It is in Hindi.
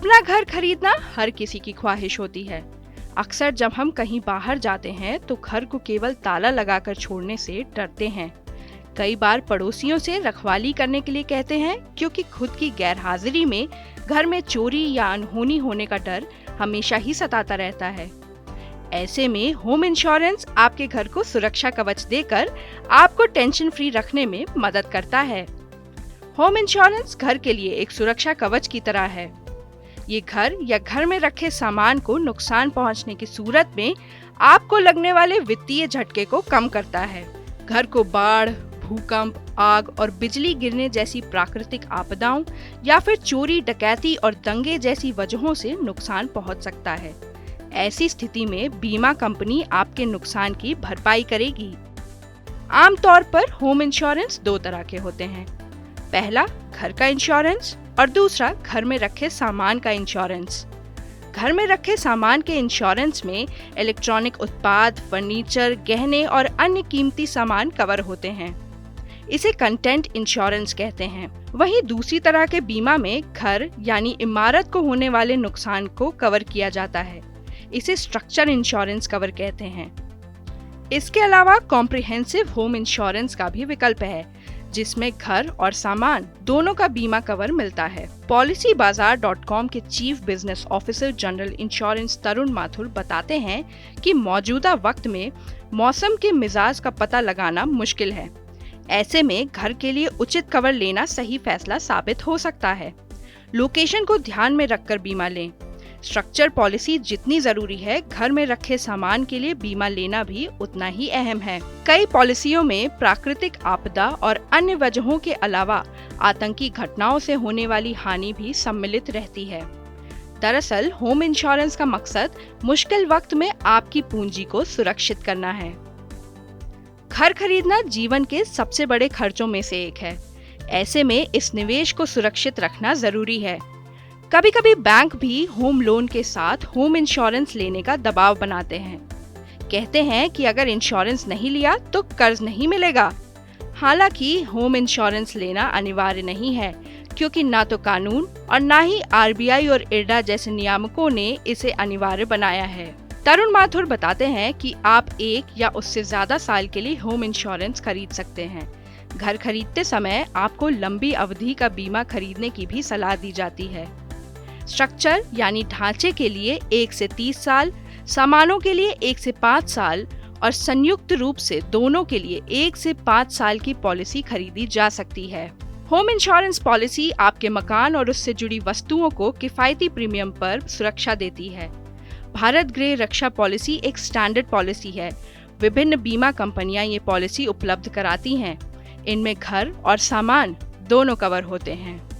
अपना घर खरीदना हर किसी की ख्वाहिश होती है। अक्सर जब हम कहीं बाहर जाते हैं तो घर को केवल ताला लगाकर छोड़ने से डरते हैं। कई बार पड़ोसियों से रखवाली करने के लिए कहते हैं, क्योंकि खुद की गैरहाजिरी में घर में चोरी या अनहोनी होने का डर हमेशा ही सताता रहता है। ऐसे में होम इंश्योरेंस आपके घर को सुरक्षा कवच देकर आपको टेंशन फ्री रखने में मदद करता है। होम इंश्योरेंस घर के लिए एक सुरक्षा कवच की तरह है। ये घर या घर में रखे सामान को नुकसान पहुंचने की सूरत में आपको लगने वाले वित्तीय झटके को कम करता है। घर को बाढ़, भूकंप, आग और बिजली गिरने जैसी प्राकृतिक आपदाओं या फिर चोरी, डकैती और दंगे जैसी वजहों से नुकसान पहुंच सकता है। ऐसी स्थिति में बीमा कंपनी आपके नुकसान की भरपाई करेगी। आमतौर पर होम इंश्योरेंस दो तरह के होते हैं। पहला घर का इंश्योरेंस और दूसरा घर में रखे सामान का इंश्योरेंस। घर में रखे सामान के इंश्योरेंस में इलेक्ट्रॉनिक उत्पाद, फर्नीचर, गहने और अन्य कीमती सामान कवर होते हैं। इसे कंटेंट इंश्योरेंस कहते हैं। वहीं दूसरी तरह के बीमा में घर यानी इमारत को होने वाले नुकसान को कवर किया जाता है। इसे स्ट्रक्चर इंश्योरेंस कवर कहते हैं। इसके अलावा कॉम्प्रिहेंसिव होम इंश्योरेंस का भी विकल्प है, जिसमें घर और सामान दोनों का बीमा कवर मिलता है। policybazaar.com के chief business officer general insurance Tarun Mathur बताते हैं कि मौजूदा वक्त में मौसम के मिजाज का पता लगाना मुश्किल है। ऐसे में घर के लिए उचित कवर लेना सही फैसला साबित हो सकता है। लोकेशन को ध्यान में रखकर बीमा लें। स्ट्रक्चर पॉलिसी जितनी जरूरी है, घर में रखे सामान के लिए बीमा लेना भी उतना ही अहम है। कई पॉलिसियों में प्राकृतिक आपदा और अन्य वजहों के अलावा आतंकी घटनाओं से होने वाली हानि भी सम्मिलित रहती है। दरअसल होम इंश्योरेंस का मकसद मुश्किल वक्त में आपकी पूंजी को सुरक्षित करना है। घर खरीदना जीवन के सबसे बड़े खर्चों में से एक है। ऐसे में इस निवेश को सुरक्षित रखना जरूरी है। कभी कभी बैंक भी होम लोन के साथ होम इंश्योरेंस लेने का दबाव बनाते हैं। कहते हैं कि अगर इंश्योरेंस नहीं लिया तो कर्ज नहीं मिलेगा। हालांकि होम इंश्योरेंस लेना अनिवार्य नहीं है, क्योंकि ना तो कानून और ना ही आरबीआई और इरडा जैसे नियामकों ने इसे अनिवार्य बनाया है। तरुण माथुर बताते हैं कि आप एक या उससे ज्यादा साल के लिए होम इंश्योरेंस खरीद सकते हैं। घर खरीदते समय आपको लंबी अवधि का बीमा खरीदने की भी सलाह दी जाती है। स्ट्रक्चर यानी ढांचे के लिए 1 से 30 साल, सामानों के लिए 1 से 5 साल और संयुक्त रूप से दोनों के लिए 1 से 5 साल की पॉलिसी खरीदी जा सकती है। होम इंश्योरेंस पॉलिसी आपके मकान और उससे जुड़ी वस्तुओं को किफायती प्रीमियम पर सुरक्षा देती है। भारत गृह रक्षा पॉलिसी एक स्टैंडर्ड पॉलिसी है। विभिन्न बीमा कंपनियां ये पॉलिसी उपलब्ध कराती हैं। इनमें घर और सामान दोनों कवर होते हैं।